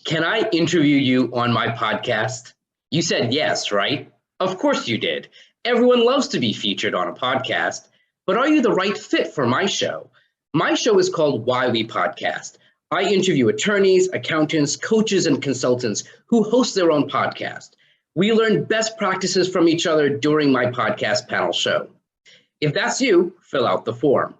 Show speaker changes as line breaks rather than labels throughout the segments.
Can I interview you on my podcast? You said yes, right? Of course you did. Everyone loves to be featured on a podcast, but are you the right fit for my show? My show is called Why We Podcast. I interview attorneys, accountants, coaches, and consultants who host their own podcast. We learn best practices from each other during my podcast panel show. If that's you, fill out the form.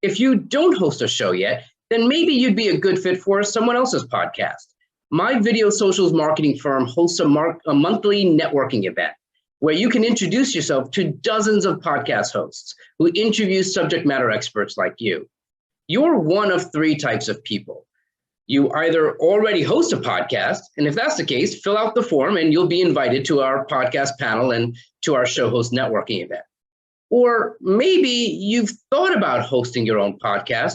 If you don't host a show yet, then maybe you'd be a good fit for someone else's podcast. My Videosocials marketing firm hosts a monthly networking event where you can introduce yourself to dozens of podcast hosts who interview subject matter experts like you. You're one of three types of people. You either already host a podcast, and if that's the case, fill out the form and you'll be invited to our podcast panel and to our show host networking event. Or maybe you've thought about hosting your own podcast,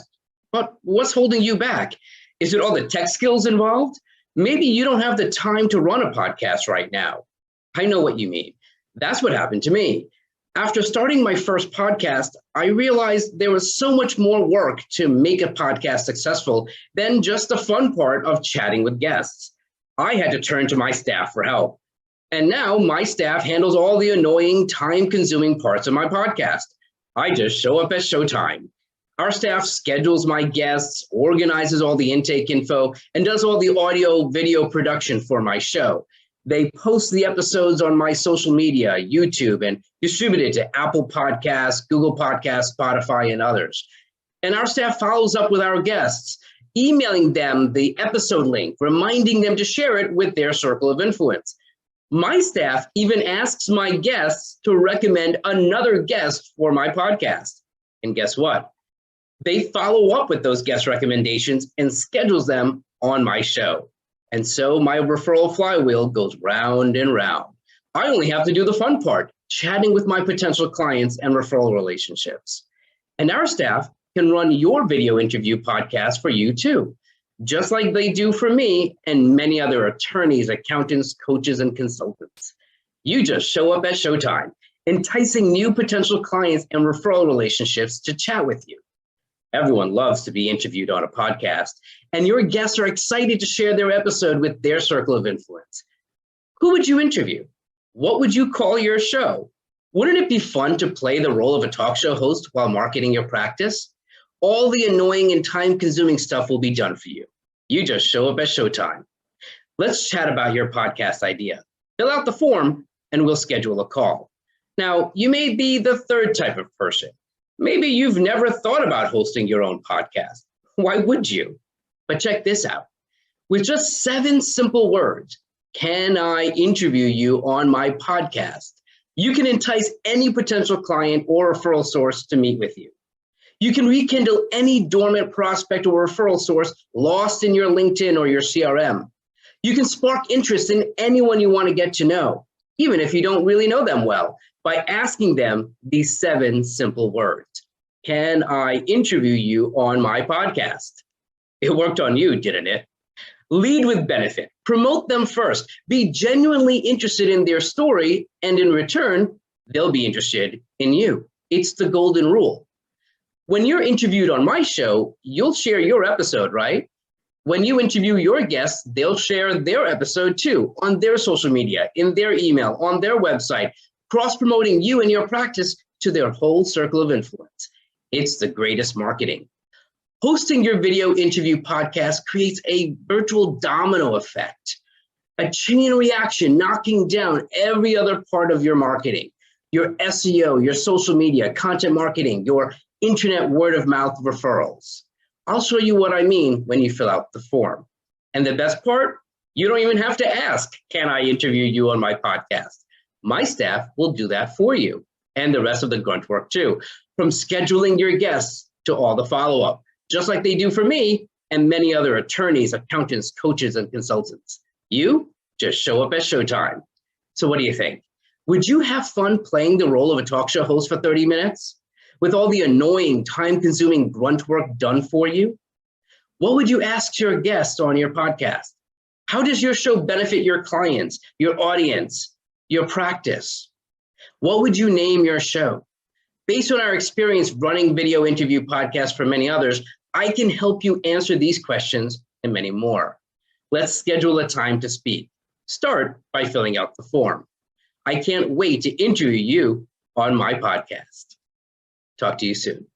but what's holding you back? Is it all the tech skills involved? Maybe you don't have the time to run a podcast right now. I know what you mean. That's what happened to me. After starting my first podcast, I realized there was so much more work to make a podcast successful than just the fun part of chatting with guests. I had to turn to my staff for help. And now my staff handles all the annoying, time-consuming parts of my podcast. I just show up at showtime. Our staff schedules my guests, organizes all the intake info, and does all the audio video production for my show. They post the episodes on my social media, YouTube, and distribute it to Apple Podcasts, Google Podcasts, Spotify, and others. And our staff follows up with our guests, emailing them the episode link, reminding them to share it with their circle of influence. My staff even asks my guests to recommend another guest for my podcast. And guess what? They follow up with those guest recommendations and schedules them on my show. And so my referral flywheel goes round and round. I only have to do the fun part, chatting with my potential clients and referral relationships. And our staff can run your video interview podcast for you too, just like they do for me and many other attorneys, accountants, coaches, and consultants. You just show up at showtime, enticing new potential clients and referral relationships to chat with you. Everyone loves to be interviewed on a podcast, and your guests are excited to share their episode with their circle of influence. Who would you interview? What would you call your show? Wouldn't it be fun to play the role of a talk show host while marketing your practice? All the annoying and time-consuming stuff will be done for you. You just show up at showtime. Let's chat about your podcast idea. Fill out the form, and we'll schedule a call. Now, you may be the third type of person. Maybe you've never thought about hosting your own podcast. Why would you? But check this out. With just 7 simple words, can I interview you on my podcast? You can entice any potential client or referral source to meet with you. You can rekindle any dormant prospect or referral source lost in your LinkedIn or your CRM. You can spark interest in anyone you want to get to know, even if you don't really know them well, by asking them these 7 simple words. Can I interview you on my podcast? It worked on you, didn't it? Lead with benefit. Promote them first. Be genuinely interested in their story, and in return, they'll be interested in you. It's the golden rule. When you're interviewed on my show, you'll share your episode, right? When you interview your guests, they'll share their episode too on their social media, in their email, on their website, cross-promoting you and your practice to their whole circle of influence. It's the greatest marketing. Hosting your video interview podcast creates a virtual domino effect, a chain reaction knocking down every other part of your marketing, your SEO, your social media, content marketing, your internet word of mouth referrals. I'll show you what I mean when you fill out the form. And the best part, you don't even have to ask, can I interview you on my podcast? My staff will do that for you, and the rest of the grunt work too, from scheduling your guests to all the follow-up, just like they do for me and many other attorneys, accountants, coaches, and consultants. You just show up at showtime. So what do you think? Would you have fun playing the role of a talk show host for 30 minutes? With all the annoying, time-consuming grunt work done for you? What would you ask your guests on your podcast? How does your show benefit your clients, your audience, your practice? What would you name your show? Based on our experience running video interview podcasts for many others, I can help you answer these questions and many more. Let's schedule a time to speak. Start by filling out the form. I can't wait to interview you on my podcast. Talk to you soon.